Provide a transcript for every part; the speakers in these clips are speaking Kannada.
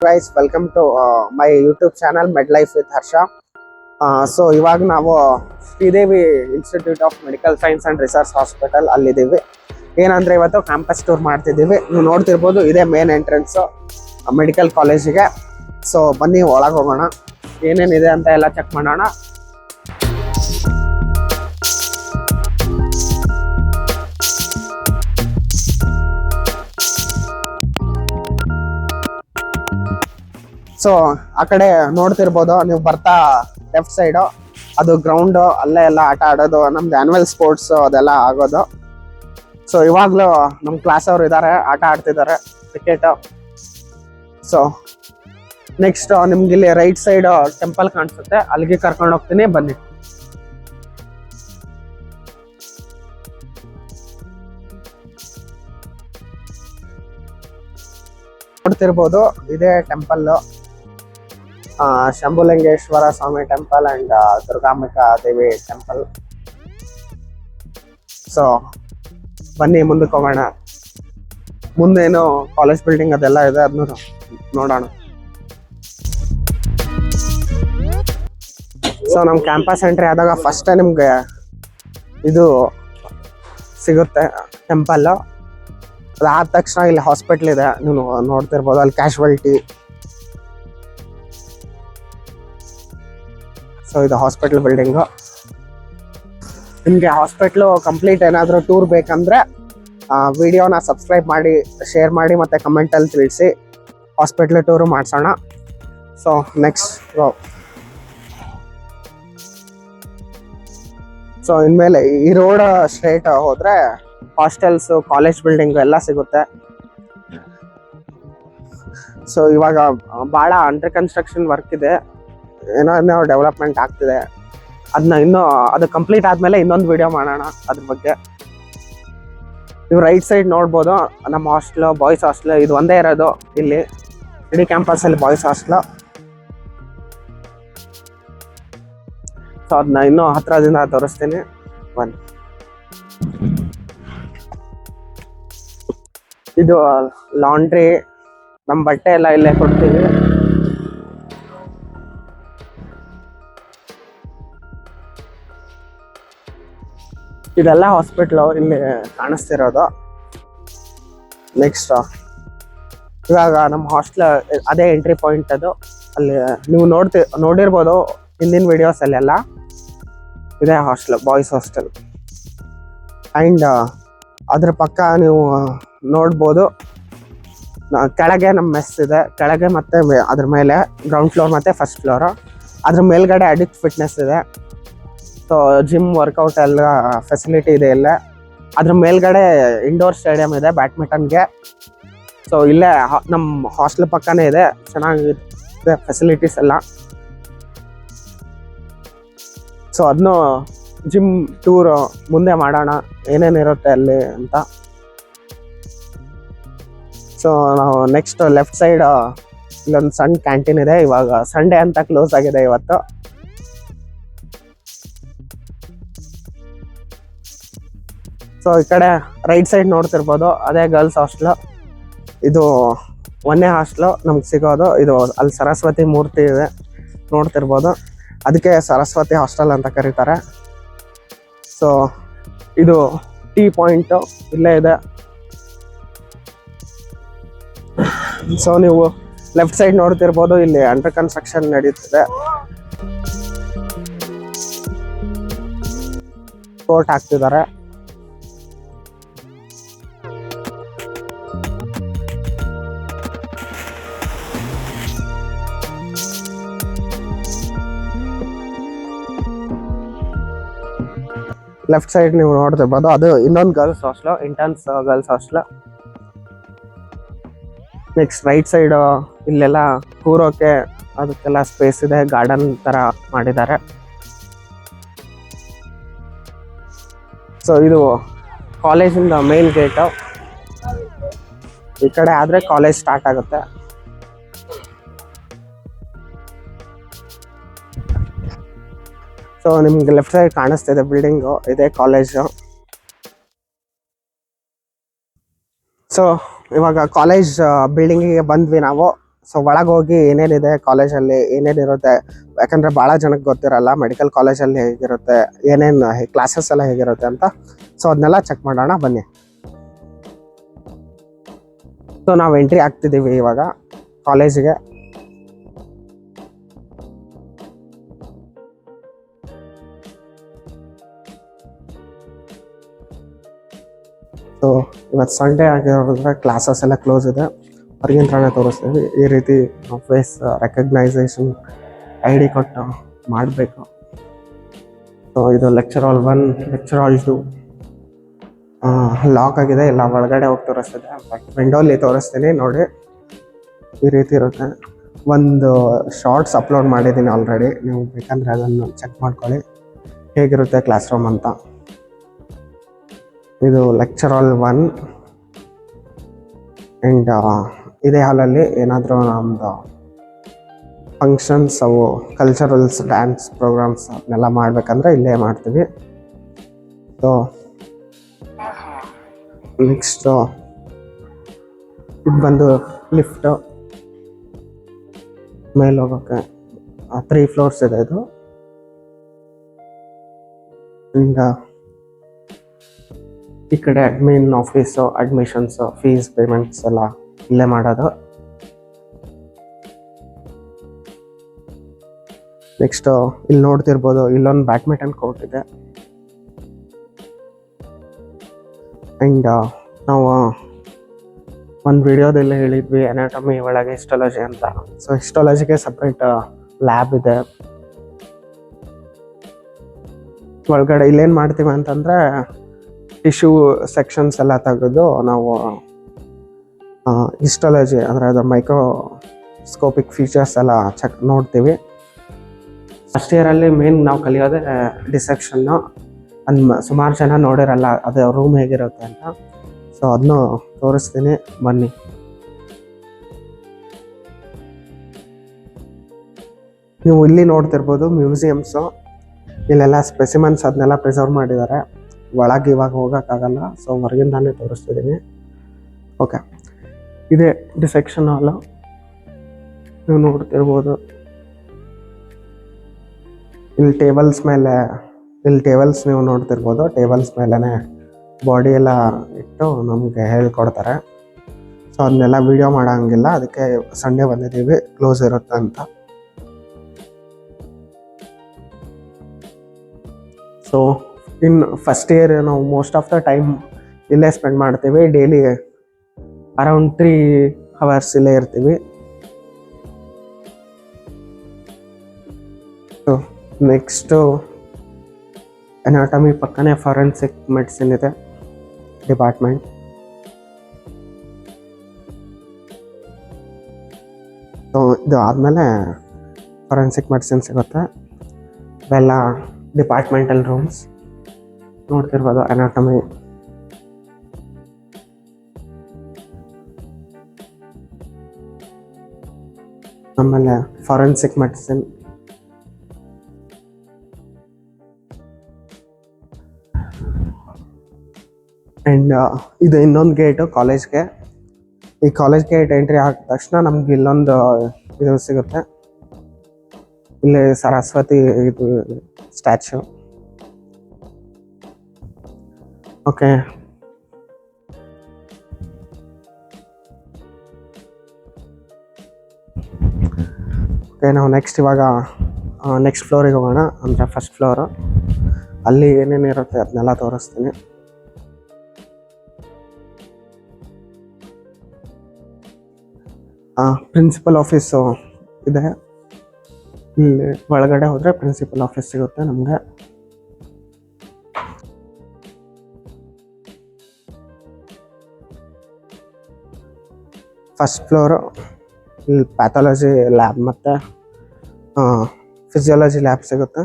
Guys, welcome to my YouTube channel MedLife with Harsha. So ಇವಾಗ ನಾವು Sridevi institute of medical science and research hospital ಅಲ್ಲಿದ್ದೀವಿ. ಏನಂದ್ರೆ ಇವತ್ತು ಕ್ಯಾಂಪಸ್ ಟೂರ್ ಮಾಡ್ತಿದ್ದೀವಿ. ನೀವು ನೋಡ್ತಿರ್ಬೋದು ಇದೇ ಮೇನ್ ಎಂಟ್ರೆನ್ಸ್ ಮೆಡಿಕಲ್ ಕಾಲೇಜಿಗೆ. ಸೊ ಬನ್ನಿ ಒಳಗೆ ಹೋಗೋಣ, ಏನೇನಿದೆ ಅಂತ ಎಲ್ಲ ಚೆಕ್ ಮಾಡೋಣ. ಸೊ ಆ ಕಡೆ ನೋಡ್ತಿರ್ಬೋದು ನೀವು ಬರ್ತಾ ಲೆಫ್ಟ್ ಸೈಡ್ ಅದು ಗ್ರೌಂಡ್, ಅಲ್ಲೇ ಎಲ್ಲ ಆಟ ಆಡೋದು, ನಮ್ದು ಆನ್ಯುವಲ್ ಸ್ಪೋರ್ಟ್ಸ್ ಅದೆಲ್ಲ ಆಗೋದು. ಸೊ ಇವಾಗ್ಲೂ ನಮ್ಮ ಕ್ಲಾಸ್ ಅವ್ರು ಇದ್ದಾರೆ, ಆಟ ಆಡ್ತಿದ್ದಾರೆ ಕ್ರಿಕೆಟ್. ಸೊ ನೆಕ್ಸ್ಟ್ ನಿಮ್ಗೆ ಇಲ್ಲಿ ರೈಟ್ ಸೈಡ್ ಟೆಂಪಲ್ ಕಾಣಿಸುತ್ತೆ, ಅಲ್ಲಿಗೆ ಕರ್ಕೊಂಡು ಹೋಗ್ತೀನಿ, ಬನ್ನಿ. ನೋಡ್ತಿರ್ಬೋದು ಇದೇ temple, Shambhulingeshwara Swami temple and Durgambika Devi temple. So ಬನ್ನಿ ಮುಂದಕ್ಕೆ ಹೋಗೋಣ. ಮುಂದೇನು ಕಾಲೇಜ್ ಬಿಲ್ಡಿಂಗ್ ಅದೆಲ್ಲ ಇದೆ, ಅದನ್ನು ನೋಡೋಣ. ಸೊ ನಮ್ಮ ಕ್ಯಾಂಪಸ್ ಎಂಟ್ರಿ ಆದಾಗ ಫಸ್ಟ್ ನಿಮ್ಗೆ ಇದು ಸಿಗುತ್ತೆ ಟೆಂಪಲ್. ಅದಾದ ತಕ್ಷಣ ಇಲ್ಲಿ ಹಾಸ್ಪಿಟ್ಲ್ ಇದೆ, ನೀವು ನೋಡ್ತಿರ್ಬೋದು, ಅಲ್ಲಿ ಕ್ಯಾಶುವಾಲಿಟಿ. ಸೊ ಇದು ಹಾಸ್ಪಿಟಲ್ ಬಿಲ್ಡಿಂಗು. ನಿಮಗೆ ಹಾಸ್ಪಿಟ್ಲು ಕಂಪ್ಲೀಟ್ ಏನಾದರೂ ಟೂರ್ ಬೇಕಂದ್ರೆ ವಿಡಿಯೋನ ಸಬ್ಸ್ಕ್ರೈಬ್ ಮಾಡಿ, ಶೇರ್ ಮಾಡಿ, ಮತ್ತು ಕಮೆಂಟಲ್ಲಿ ತಿಳಿಸಿ. ಹಾಸ್ಪಿಟ್ಲ್ ಟೂರು ಮಾಡಿಸೋಣ. ಸೊ ನೆಕ್ಸ್ಟ್ ಸೊ ಇನ್ಮೇಲೆ ಈ ರೋಡ್ ಸ್ಟ್ರೇಟ್ ಹೋದರೆ ಹಾಸ್ಟೆಲ್ಸು, ಕಾಲೇಜ್ ಬಿಲ್ಡಿಂಗು ಎಲ್ಲ ಸಿಗುತ್ತೆ. ಸೊ ಇವಾಗ ಭಾಳ ಅಂಡರ್ ಕನ್ಸ್ಟ್ರಕ್ಷನ್ ವರ್ಕ್ ಇದೆ, ಏನೋ ಡೆವಲಪ್ಮೆಂಟ್ ಆಗ್ತಿದೆ. ಅದನ್ನ ಅದು ಕಂಪ್ಲೀಟ್ ಆದಮೇಲೆ ಇನ್ನೊಂದು ವಿಡಿಯೋ ಮಾಡೋಣ ಅದ್ರ ಬಗ್ಗೆ. ನೀವು ರೈಟ್ ಸೈಡ್ ನೋಡ್ಬೋದು ನಮ್ಮ ಹಾಸ್ಟ್ಲು, ಬಾಯ್ಸ್ ಹಾಸ್ಟ್ಲು. ಇದು ಒಂದೇ ಇರೋದು ಇಲ್ಲಿ ಇಡೀ ಕ್ಯಾಂಪಸ್ಸಲ್ಲಿ ಬಾಯ್ಸ್ ಹಾಸ್ಟ್ಲು. ಸೊ ಅದನ್ನ ಇನ್ನೂ ಹತ್ರದಿಂದ ತೋರಿಸ್ತೀನಿ, ಬನ್ನಿ. ಇದು ಲಾಂಡ್ರಿ, ನಮ್ಮ ಬಟ್ಟೆ ಎಲ್ಲ ಇಲ್ಲೇ ಕೊಡ್ತೀವಿ. ಇದೆಲ್ಲ ಹಾಸ್ಪಿಟ್ಲು ಇಲ್ಲಿ ಕಾಣಿಸ್ತಿರೋದು. ನೆಕ್ಸ್ಟ್ ಇವಾಗ ನಮ್ಮ ಹಾಸ್ಟ್ಲ್ ಅದೇ ಎಂಟ್ರಿ ಪಾಯಿಂಟ್. ಅದು ಅಲ್ಲಿ ನೀವು ನೋಡಿರ್ಬೋದು ಹಿಂದಿನ ವಿಡಿಯೋಸಲ್ಲೆಲ್ಲ. ಇದೇ ಹಾಸ್ಟೆಲ್, ಬಾಯ್ಸ್ ಹಾಸ್ಟೆಲ್. ಆ್ಯಂಡ್ ಅದ್ರ ಪಕ್ಕ ನೀವು ನೋಡ್ಬೋದು ಕೆಳಗೆ ನಮ್ಮ ಮೆಸ್ ಇದೆ, ಕೆಳಗೆ ಮತ್ತು ಅದ್ರ ಮೇಲೆ ಗ್ರೌಂಡ್ ಫ್ಲೋರ್ ಮತ್ತು ಫಸ್ಟ್ ಫ್ಲೋರು. ಅದ್ರ ಮೇಲ್ಗಡೆ ಅಡಿಕ್ಟ್ ಫಿಟ್ನೆಸ್ ಇದೆ. ಸೊ ಜಿಮ್, ವರ್ಕೌಟ್ ಎಲ್ಲ ಫೆಸಿಲಿಟಿ ಇದೆ ಇಲ್ಲೇ. ಅದ್ರ ಮೇಲ್ಗಡೆ ಇಂಡೋರ್ ಸ್ಟೇಡಿಯಂ ಇದೆ ಬ್ಯಾಡ್ಮಿಂಟನ್ಗೆ. ಸೊ ಇಲ್ಲೇ ನಮ್ಮ ಹಾಸ್ಟೆಲ್ ಪಕ್ಕನೇ ಇದೆ, ಚೆನ್ನಾಗಿದೆ ಫೆಸಿಲಿಟೀಸ್ ಎಲ್ಲ. ಸೊ ಅದನ್ನು ಜಿಮ್ ಟೂರು ಮುಂದೆ ಮಾಡೋಣ, ಏನೇನಿರುತ್ತೆ ಅಲ್ಲಿ ಅಂತ. ಸೊ ನಾವು ನೆಕ್ಸ್ಟ್ ಲೆಫ್ಟ್ ಸೈಡ್ ಇಲ್ಲೊಂದು ಸಣ್ಣ ಕ್ಯಾಂಟೀನ್ ಇದೆ. ಇವಾಗ ಸಂಡೇ ಅಂತ ಕ್ಲೋಸ್ ಆಗಿದೆ ಇವತ್ತು. ಸೊ ಈ ಕಡೆ ರೈಟ್ ಸೈಡ್ ನೋಡ್ತಿರ್ಬೋದು ಅದೇ ಗರ್ಲ್ಸ್ ಹಾಸ್ಟ್ಲು. ಇದು ಒಂದೇ ಹಾಸ್ಟ್ಲು ನಮ್ಗೆ ಸಿಗೋದು. ಇದು ಅಲ್ಲಿ ಸರಸ್ವತಿ ಮೂರ್ತಿ ಇದೆ, ನೋಡ್ತಿರ್ಬೋದು. ಅದಕ್ಕೆ ಸರಸ್ವತಿ ಹಾಸ್ಟೆಲ್ ಅಂತ ಕರೀತಾರೆ. ಸೊ ಇದು ಟೀ ಪಾಯಿಂಟು ಇಲ್ಲೇ ಇದೆ. ಸೊ ನೀವು ಲೆಫ್ಟ್ ಸೈಡ್ ನೋಡ್ತಿರ್ಬೋದು, ಇಲ್ಲಿ ಅಂಡರ್ ಕನ್ಸ್ಟ್ರಕ್ಷನ್ ನಡೀತಿದೆ. ಕೋರ್ಟ್ ಹಾಕ್ತಿದ್ದಾರೆ. ಲೆಫ್ಟ್ ಸೈಡ್ ನೀವು ನೋಡ್ತಿರ್ಬೋದು, ಅದು ಇನ್ನೊಂದು girls hostel, interns girls hostel. Next right side ಇಲ್ಲೆಲ್ಲ ಕೂರೋಕೆ ಅದಕ್ಕೆಲ್ಲ ಸ್ಪೇಸ್ ಇದೆ, ಗಾರ್ಡನ್ ಥರ ಮಾಡಿದ್ದಾರೆ. ಸೊ ಇದು ಕಾಲೇಜಿಂದ ಮೇನ್ ಗೇಟು. ಈ ಕಡೆ ಆದರೆ ಕಾಲೇಜ್ ಸ್ಟಾರ್ಟ್ ಆಗುತ್ತೆ. ಸೊ ನಿಮ್ಗೆ ಲೆಫ್ಟ್ ಸೈಡ್ ಕಾಣಿಸ್ತಿದೆ ಬಿಲ್ಡಿಂಗು, ಇದೇ ಕಾಲೇಜು. ಸೊ ಇವಾಗ ಕಾಲೇಜ್ ಬಿಲ್ಡಿಂಗಿಗೆ ಬಂದ್ವಿ ನಾವು. ಸೊ ಒಳಗೆ ಹೋಗಿ ಏನೇನಿದೆ ಕಾಲೇಜಲ್ಲಿ ಏನೇನಿರುತ್ತೆ, ಯಾಕಂದರೆ ಭಾಳ ಜನಕ್ಕೆ ಗೊತ್ತಿರಲ್ಲ ಮೆಡಿಕಲ್ ಕಾಲೇಜಲ್ಲಿ ಹೇಗಿರುತ್ತೆ, ಏನೇನು ಕ್ಲಾಸಸ್ ಎಲ್ಲ ಹೇಗಿರುತ್ತೆ ಅಂತ. ಸೊ ಅದನ್ನೆಲ್ಲ ಚೆಕ್ ಮಾಡೋಣ ಬನ್ನಿ. ಸೊ ನಾವು ಎಂಟ್ರಿ ಆಗ್ತಿದ್ದೀವಿ ಇವಾಗ ಕಾಲೇಜಿಗೆ. ಸೊ ಇವತ್ತು ಸಂಡೇ ಆಗಿರೋದ್ರಿಂದ ಕ್ಲಾಸಸ್ ಎಲ್ಲ ಕ್ಲೋಸ್ ಇದೆ. ಹೊರಗಿನ ತೋರಿಸ್ತೀವಿ. ಈ ರೀತಿ ಫೇಸ್ ರೆಕಗ್ನೈಸೇಷನ್ ID ಕೊಟ್ಟು ಮಾಡಬೇಕು. ಸೊ ಇದು ಲೆಕ್ಚರ್ ಹಾಲ್ 1, ಲೆಕ್ಚರ್ ಹಾಲ್ 2 ಲಾಕ್ ಆಗಿದೆ, ಇಲ್ಲ ಒಳಗಡೆ ಹೋಗಿ ತೋರಿಸ್ತಿದೆ. ಬಟ್ ವಿಂಡೋಲಿ ತೋರಿಸ್ತೀನಿ ನೋಡಿ. ಈ ರೀತಿ ಇರುತ್ತೆ. ಒಂದು ಶಾರ್ಟ್ಸ್ ಅಪ್ಲೋಡ್ ಮಾಡಿದ್ದೀನಿ ಆಲ್ರೆಡಿ, ನೀವು ಬೇಕಂದರೆ ಅದನ್ನು ಚೆಕ್ ಮಾಡ್ಕೊಳ್ಳಿ ಹೇಗಿರುತ್ತೆ ಕ್ಲಾಸ್ ರೂಮ್ ಅಂತ. ಇದು ಲೆಕ್ಚರ್ ಹಾಲ್ 1 ಆ್ಯಂಡ್ ಇದೇ ಹಾಲಲ್ಲಿ ಏನಾದರೂ ನಮ್ಮದು ಫಂಕ್ಷನ್ಸ್, ಅವು ಕಲ್ಚರಲ್ಸ್, ಡ್ಯಾನ್ಸ್ ಪ್ರೋಗ್ರಾಮ್ಸ್ ಅದನ್ನೆಲ್ಲ ಮಾಡಬೇಕಂದ್ರೆ ಇಲ್ಲೇ ಮಾಡ್ತೀವಿ. ಸೊ ನೆಕ್ಸ್ಟು ಇದು ಬಂದು ಲಿಫ್ಟು ಮೇಲೆ ಹೋಗೋಕ್ಕೆ 3 ಫ್ಲೋರ್ಸ್ ಇದೆ ಇದು. ಆ್ಯಂಡ್ ಈ ಕಡೆ admin office, admissions, fees payments ಎಲ್ಲ ಇಲ್ಲೇ ಮಾಡೋದು. ನೆಕ್ಸ್ಟು ಇಲ್ಲಿ ನೋಡ್ತಿರ್ಬೋದು, ಇಲ್ಲೊಂದು ಬ್ಯಾಡ್ಮಿಂಟನ್ ಕೋರ್ಟ್ ಇದೆ. ಆ್ಯಂಡ್ ನಾವು ಒಂದು ವಿಡಿಯೋದಲ್ಲಿ ಹೇಳಿದ್ವಿ ಅನಾಟಮಿ ಒಳಗೆ ಹಿಸ್ಟಾಲಜಿ ಅಂತ. ಸೊ ಹಿಸ್ಟಾಲಜಿಗೆ ಸಪ್ರೇಟ್ ಲ್ಯಾಬ್ ಇದೆ. ಒಳಗಡೆ ಇಲ್ಲೇನು ಮಾಡ್ತೀವಿ ಅಂತಂದರೆ ಟಿಶ್ಯೂ ಸೆಕ್ಷನ್ಸ್ ಎಲ್ಲ ತೆಗೆದು ನಾವು ಹಿಸ್ಟಾಲಜಿ ಅಂದರೆ ಅದು ಮೈಕ್ರೋಸ್ಕೋಪಿಕ್ ಫೀಚರ್ಸ್ ಎಲ್ಲ ನೋಡ್ತೀವಿ. ಫಸ್ಟ್ ಇಯರಲ್ಲಿ ಮೇನ್ ನಾವು ಕಲಿಯೋದೇ ಡಿಸೆಕ್ಷನ್ನು. ಸುಮಾರು ಜನ ನೋಡಿರಲ್ಲ ಅದು ರೂಮ್ ಹೇಗಿರುತ್ತೆ ಅಂತ. ಸೊ ಅದನ್ನು ತೋರಿಸ್ತೀನಿ ಬನ್ನಿ. ನೀವು ಇಲ್ಲಿ ನೋಡ್ತಿರ್ಬೋದು ಮ್ಯೂಸಿಯಮ್ಸು. ಇಲ್ಲೆಲ್ಲ ಸ್ಪೆಸಿಮನ್ಸ್ ಅದನ್ನೆಲ್ಲ ಪ್ರಿಸರ್ವ್ ಮಾಡಿದ್ದಾರೆ. ಒಳಗೆ ಇವಾಗ ಹೋಗೋಕ್ಕಾಗಲ್ಲ, ಸೊ ಹೊರಗಿಂದಾನೇ ತೋರಿಸ್ತಿದ್ದೀನಿ. ಓಕೆ, ಇದೇ ಡಿಸೆಕ್ಷನ್ ಹಾಲು. ನೀವು ನೋಡ್ತಿರ್ಬೋದು ಇಲ್ಲಿ ಟೇಬಲ್ಸ್ ನೀವು ನೋಡ್ತಿರ್ಬೋದು. ಟೇಬಲ್ಸ್ ಮೇಲೇ ಬಾಡಿ ಎಲ್ಲ ಇಟ್ಟು ನಮಗೆ ಹೇಳ್ಕೊಡ್ತಾರೆ. ಸೊ ಅದನ್ನೆಲ್ಲ ವೀಡಿಯೋ ಮಾಡೋಂಗಿಲ್ಲ, ಅದಕ್ಕೆ ಸಂಡೇ ಬಂದಿದ್ದೀವಿ, ಕ್ಲೋಸ್ ಇರುತ್ತೆ ಅಂತ. ಸೊ ಇನ್ ಫಸ್ಟ್ ಇಯರ್ ನಾವು ಮೋಸ್ಟ್ ಆಫ್ ದ ಟೈಮ್ ಇಲ್ಲೇ ಸ್ಪೆಂಡ್ ಮಾಡ್ತೀವಿ. ಡೈಲಿ ಅರೌಂಡ್ 3 hours ಇಲ್ಲೇ ಇರ್ತೀವಿ. ಸೊ ನೆಕ್ಸ್ಟು ಅನಾಟಮಿ ಪಕ್ಕನೇ ಫಾರೆನ್ಸಿಕ್ ಮೆಡಿಸಿನ್ ಇದೆ ಡಿಪಾರ್ಟ್ಮೆಂಟ್. ಸೊ ಇದು ಆದಮೇಲೆ ಫಾರೆನ್ಸಿಕ್ ಮೆಡಿಸಿನ್ ಸಿಗುತ್ತೆ. ಇವೆಲ್ಲ ಡಿಪಾರ್ಟ್ಮೆಂಟಲ್ ರೂಮ್ಸ್ ನೋಡ್ತಿರ್ಬೋದು. ಅನಾಟಮಿ, ಆಮೇಲೆ ಫಾರೆನ್ಸಿಕ್ ಮೆಡಿಸಿನ್, ಆ್ಯಂಡ್ ಇದು ಇನ್ನೊಂದು ಗೇಟು ಕಾಲೇಜ್ಗೆ. ಈ ಕಾಲೇಜ್ ಗೇಟ್ ಎಂಟ್ರಿ ಆದ ತಕ್ಷಣ ನಮ್ಗೆ ಇಲ್ಲೊಂದು ಇದು ಸಿಗುತ್ತೆ. ಇಲ್ಲಿ ಸರಸ್ವತಿ ಇದು ಸ್ಟ್ಯಾಚ್ಯೂ. ಓಕೆ, ನಾವು ನೆಕ್ಸ್ಟ್ ಇವಾಗ ನೆಕ್ಸ್ಟ್ ಫ್ಲೋರಿಗೆ ಹೋಗೋಣ. ಅಂದರೆ ಫಸ್ಟ್ ಫ್ಲೋರು. ಅಲ್ಲಿ ಏನೇನು ಇರುತ್ತೆ ಅದನ್ನೆಲ್ಲ ತೋರಿಸ್ತೀನಿ. ಪ್ರಿನ್ಸಿಪಲ್ ಆಫೀಸು ಇದೆ. ಇಲ್ಲಿ ಒಳಗಡೆ ಹೋದರೆ ಪ್ರಿನ್ಸಿಪಲ್ ಆಫೀಸ್ ಸಿಗುತ್ತೆ ನಮಗೆ. ಫಸ್ಟ್ ಫ್ಲೋರು ಇಲ್ಲಿ ಪ್ಯಾಥಾಲಜಿ ಲ್ಯಾಬ್ ಮತ್ತು ಫಿಸಿಯಾಲಜಿ ಲ್ಯಾಬ್ ಸಿಗುತ್ತೆ.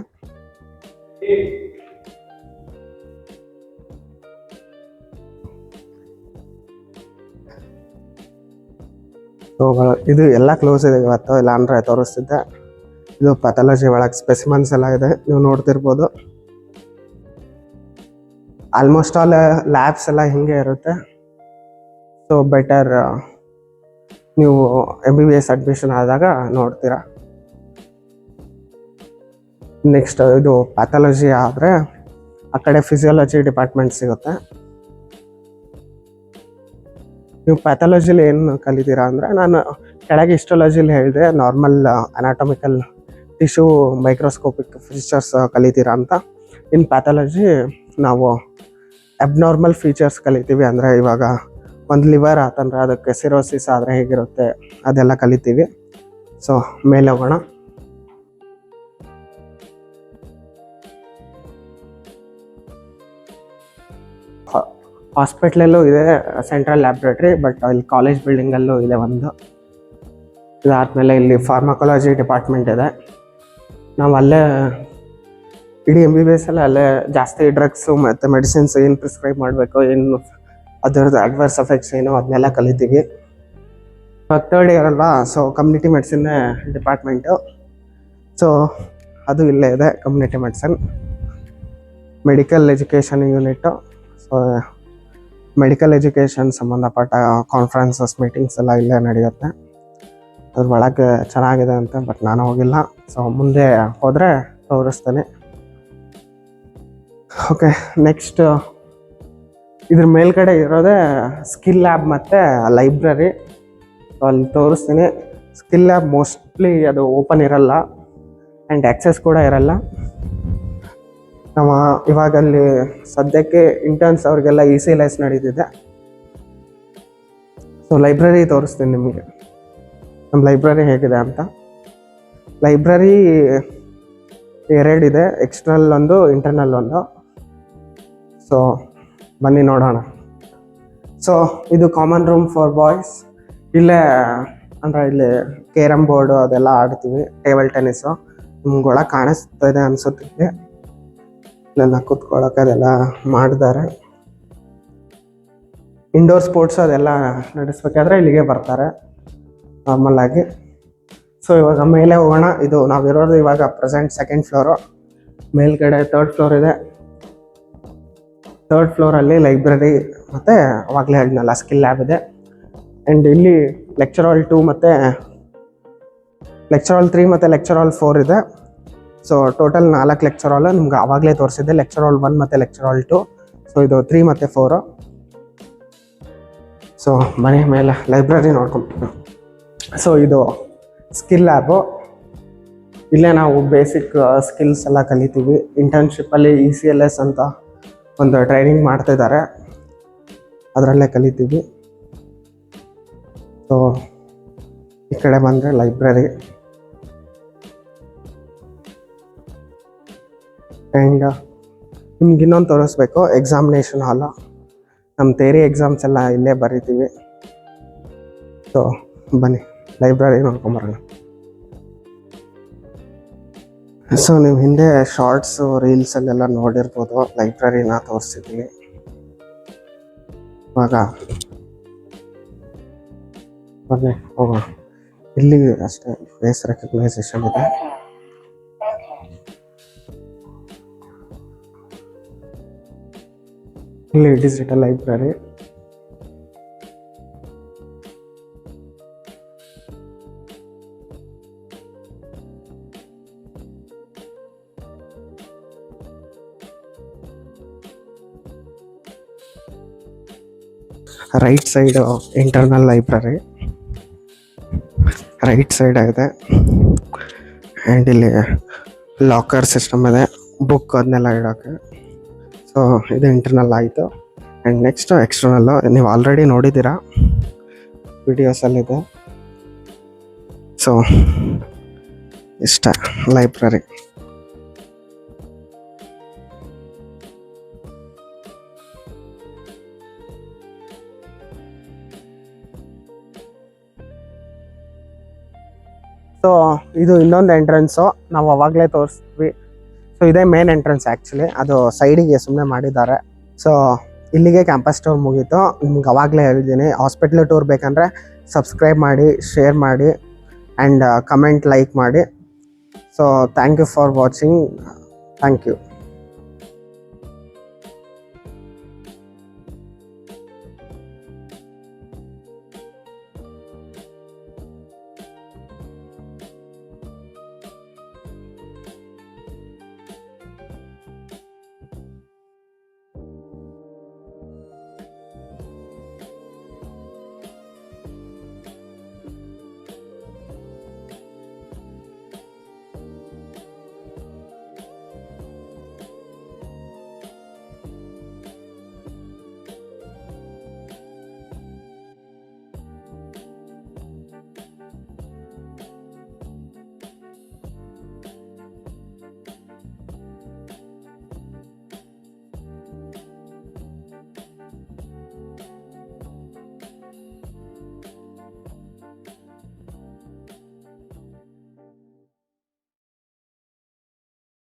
ಇದು ಎಲ್ಲ ಕ್ಲೋಸ್ ಇದೆ ಇವತ್ತು, ಇಲ್ಲ ಅಂದರೆ ತೋರಿಸ್ತಿದ್ದೆ. ಇದು ಪ್ಯಾಥಾಲಜಿ ಒಳಗೆ ಸ್ಪೆಸಿಮನ್ಸ್ ಎಲ್ಲ ಇದೆ, ನೀವು ನೋಡ್ತಿರ್ಬೋದು. ಆಲ್ಮೋಸ್ಟ್ ಆಲ್ ಲ್ಯಾಬ್ಸ್ ಎಲ್ಲ ಹಿಂಗೆ ಇರುತ್ತೆ. ಸೊ ಬೆಟರ್ ನೀವು MBBS ಅಡ್ಮಿಷನ್ ಆದಾಗ ನೋಡ್ತೀರಾ. ನೆಕ್ಸ್ಟ್ ಇದು ಪ್ಯಾಥಾಲಜಿ ಆದರೆ ಆ ಕಡೆ ಫಿಸಿಯಾಲಜಿ ಡಿಪಾರ್ಟ್ಮೆಂಟ್ ಸಿಗುತ್ತೆ. ನೀವು ಪ್ಯಾಥಾಲಜಿಲಿ ಏನು ಕಲಿತೀರಾ ಅಂದರೆ, ನಾನು ಕೆಳಗೆ ಹಿಸ್ಟಾಲಜಿಲಿ ಹೇಳಿದೆ normal anatomical tissue microscopic features ಕಲಿತೀರಾ ಅಂತ. ಇನ್ ಪ್ಯಾಥಾಲಜಿ ನಾವು ಅಬ್ನಾರ್ಮಲ್ ಫೀಚರ್ಸ್ ಕಲಿತೀವಿ. ಅಂದರೆ ಇವಾಗ ಒಂದು ಲಿವರ್ ಆತಂದ್ರೆ ಅದಕ್ಕೆ ಸಿರೋಸಿಸ್ ಆದರೆ ಹೇಗಿರುತ್ತೆ ಅದೆಲ್ಲ ಕಲಿತೀವಿ. ಸೊ ಮೇಲೆ ಹೋಗೋಣ. ಹಾಸ್ಪಿಟ್ಲಲ್ಲೂ ಇದೆ ಸೆಂಟ್ರಲ್ ಲ್ಯಾಬ್ರೇಟ್ರಿ, ಬಟ್ ಇಲ್ಲಿ ಕಾಲೇಜ್ ಬಿಲ್ಡಿಂಗಲ್ಲೂ ಇದೆ ಒಂದು. ಇದಾದಮೇಲೆ ಇಲ್ಲಿ ಫಾರ್ಮಕಾಲಜಿ ಡಿಪಾರ್ಟ್ಮೆಂಟ್ ಇದೆ. ನಾವು ಅಲ್ಲೇ ಇಡೀ MBBS ಅಲ್ಲೇ ಜಾಸ್ತಿ ಡ್ರಗ್ಸು ಮತ್ತು ಮೆಡಿಸಿನ್ಸ್ ಏನು ಪ್ರಿಸ್ಕ್ರೈಬ್ ಮಾಡಬೇಕು, ಏನು ಅದರದ್ದು ಅಡ್ವರ್ಸ್ ಎಫೆಕ್ಟ್ಸ್ ಏನು ಅದನ್ನೆಲ್ಲ ಕಲಿತೀವಿ. ಥರ್ಡ್ ಇಯರ್ ಅಲ್ವಾ, so community medicine department. So ಅದು ಇಲ್ಲೇ ಇದೆ, community medicine. Medical education unit. So medical education ಸಂಬಂಧಪಟ್ಟ ಕಾನ್ಫರೆನ್ಸಸ್ ಮೀಟಿಂಗ್ಸ್ ಎಲ್ಲ ಇಲ್ಲೇ ನಡೆಯುತ್ತೆ. ಅದ್ರ ಒಳಗೆ ಚೆನ್ನಾಗಿದೆ ಅಂತ, ಬಟ್ ನಾನು ಹೋಗಿಲ್ಲ. ಸೊ ಮುಂದೆ ಹೋದರೆ ತೋರಿಸ್ತೇನೆ. ಓಕೆ, ನೆಕ್ಸ್ಟ್ ಇದ್ರ ಮೇಲ್ಗಡೆ ಇರೋದೇ ಸ್ಕಿಲ್ ಲ್ಯಾಬ್ ಮತ್ತು ಲೈಬ್ರರಿ. ಅಲ್ಲಿ ತೋರಿಸ್ತೀನಿ. ಸ್ಕಿಲ್ ಲ್ಯಾಬ್ ಮೋಸ್ಟ್ಲಿ ಅದು ಓಪನ್ ಇರಲ್ಲ ಆ್ಯಂಡ್ ಆ್ಯಕ್ಸೆಸ್ ಕೂಡ ಇರಲ್ಲ. ನಾವು ಇವಾಗ ಅಲ್ಲಿ ಸದ್ಯಕ್ಕೆ ಇಂಟರ್ನ್ಸ್ ಅವ್ರಿಗೆಲ್ಲ ECLS ನಡೀತಿದೆ. ಸೊ ಲೈಬ್ರರಿ ತೋರಿಸ್ತೀನಿ ನಿಮಗೆ, ನಮ್ಮ ಲೈಬ್ರರಿ ಹೇಗಿದೆ ಅಂತ. ಲೈಬ್ರರಿ ಎರಡಿದೆ, ಎಕ್ಸ್ಟರ್ನಲ್ ಒಂದು, ಇಂಟರ್ನಲ್ ಒಂದು. ಸೊ ಬನ್ನಿ ನೋಡೋಣ. ಸೊ ಇದು ಕಾಮನ್ ರೂಮ್ ಫಾರ್ ಬಾಯ್ಸ್. ಇಲ್ಲೇ ಅಂದರೆ ಇಲ್ಲಿ ಕೇರಮ್ ಬೋರ್ಡು ಅದೆಲ್ಲ ಆಡ್ತೀವಿ, ಟೇಬಲ್ ಟೆನ್ನಿಸು. ನಿಮ್ಗೆ ಒಳಗೆ ಕಾಣಿಸ್ತಾ ಇದೆ ಅನಿಸುತ್ತೆ. ಇಲ್ಲೆಲ್ಲ ಕೂತ್ಕೊಳ್ಳೋಕೆ ಅದೆಲ್ಲ ಮಾಡಿದ್ದಾರೆ. ಇಂಡೋರ್ ಸ್ಪೋರ್ಟ್ಸ್ ಅದೆಲ್ಲ ನಡೆಸ್ಬೇಕಾದ್ರೆ ಇಲ್ಲಿಗೆ ಬರ್ತಾರೆ ನಾರ್ಮಲ್ ಆಗಿ. ಸೊ ಇವಾಗ ಮೇಲೆ ಹೋಗೋಣ. ಇದು ನಾವಿರೋದು ಇವಾಗ ಪ್ರೆಸೆಂಟ್ 2nd ಫ್ಲೋರು. ಮೇಲ್ಗಡೆ 3rd ಫ್ಲೋರ್ ಇದೆ. 3rd ಫ್ಲೋರಲ್ಲಿ ಲೈಬ್ರರಿ ಮತ್ತು ಅವಾಗಲೇ ಹೇಳಿದ್ನಲ್ಲ ಸ್ಕಿಲ್ ಲ್ಯಾಬ್ ಇದೆ. ಆ್ಯಂಡ್ ಇಲ್ಲಿ ಲೆಕ್ಚರ್ ಹಾಲ್ 2 ಮತ್ತು ಲೆಕ್ಚರ್ ಹಾಲ್ 3 ಮತ್ತು ಲೆಕ್ಚರ್ ಹಾಲ್ 4 ಇದೆ. ಸೊ ಟೋಟಲ್ 4 ಲೆಕ್ಚರ್ ಹಾಲ್ ನಿಮ್ಗೆ ಆವಾಗಲೇ ತೋರಿಸಿದ್ದೆ, ಲೆಕ್ಚರ್ ಹಾಲ್ 1 ಮತ್ತು ಲೆಕ್ಚರ್ ಹಾಲ್ 2. ಸೊ ಇದು 3 ಮತ್ತು 4. ಸೊ ಮನೆ ಮೇಲೆ ಲೈಬ್ರರಿ ನೋಡ್ಕೊಂಡ್ಬಿಟ್ಟು. ಸೊ ಇದು ಸ್ಕಿಲ್ ಲ್ಯಾಬು. ಇಲ್ಲೇ ನಾವು ಬೇಸಿಕ್ ಸ್ಕಿಲ್ಸ್ ಎಲ್ಲ ಕಲಿತೀವಿ. ಇಂಟರ್ನ್ಶಿಪ್ಪಲ್ಲಿ ECLS ಅಂತ ಒಂದು ಟ್ರೈನಿಂಗ್ ಮಾಡ್ತಿದ್ದಾರೆ, ಅದರಲ್ಲೇ ಕಲಿತೀವಿ. ಸೊ ಈ ಕಡೆ ಬಂದರೆ ಲೈಬ್ರರಿ. ಆ್ಯಂಡ್ ನಿಮ್ಗೆ ಇನ್ನೊಂದು ತೋರಿಸ್ಬೇಕು, ಎಕ್ಸಾಮಿನೇಷನ್ ಹಾಲು. ನಮ್ಮ ಥಿಯರಿ ಎಕ್ಸಾಮ್ಸ್ ಎಲ್ಲ ಇಲ್ಲೇ ಬರೀತೀವಿ. ಸೊ ಬನ್ನಿ ಲೈಬ್ರರಿ ನೋಡ್ಕೊಂಬರೋಣ. ಸೊ ನೀವು ಹಿಂದೆ ಶಾರ್ಟ್ಸು ರೀಲ್ಸಲ್ಲೆಲ್ಲ ನೋಡಿರ್ಬೋದು, ಲೈಬ್ರರಿನ ತೋರಿಸಿದ್ವಿ. ಇವಾಗ ಬನ್ನಿ ಹೋಗೋಣ. ಇಲ್ಲಿ ಅಷ್ಟೇ ಫೇಸ್ ರೆಕಗ್ನೈಸೇಷನ್ ಇದೆ. ಇಲ್ಲಿ digital library. Right side internal library, right side ಇದೆ. ಆ್ಯಂಡ್ ಇಲ್ಲಿ ಲಾಕರ್ ಸಿಸ್ಟಮ್ ಇದೆ, ಬುಕ್ ಅದನ್ನೆಲ್ಲ ಇಡೋಕ್ಕೆ. ಸೊ ಇದು ಇಂಟರ್ನಲ್ ಆಯಿತು. ಆ್ಯಂಡ್ ನೆಕ್ಸ್ಟ್ ಎಕ್ಸ್ಟರ್ನಲ್ಲು ನೀವು ಆಲ್ರೆಡಿ ನೋಡಿದ್ದೀರಾ ವಿಡಿಯೋಸಲ್ಲಿದೆ. ಸೊ ಇಷ್ಟ ಲೈಬ್ರರಿ. ಸೊ ಇದು ಇನ್ನೊಂದು ಎಂಟ್ರೆನ್ಸು, ನಾವು ಅವಾಗಲೇ ತೋರಿಸ್ತೀವಿ. ಸೊ ಇದೇ ಮೇನ್ ಎಂಟ್ರೆನ್ಸ್ ಆ್ಯಕ್ಚುಲಿ, ಅದು ಸೈಡಿಗೆ ಸುಮ್ಮನೆ ಮಾಡಿದ್ದಾರೆ. ಸೊ ಇಲ್ಲಿಗೆ ಕ್ಯಾಂಪಸ್ ಟೂರ್ ಮುಗೀತು. ನಿಮ್ಗೆ ಅವಾಗಲೇ ಹೇಳಿದ್ದೀನಿ, ಹಾಸ್ಪಿಟ್ಲ್ ಟೂರ್ ಬೇಕಂದರೆ ಸಬ್ಸ್ಕ್ರೈಬ್ ಮಾಡಿ, ಶೇರ್ ಮಾಡಿ ಆ್ಯಂಡ್ ಕಮೆಂಟ್, ಲೈಕ್ ಮಾಡಿ. So thank you for watching. Thank you.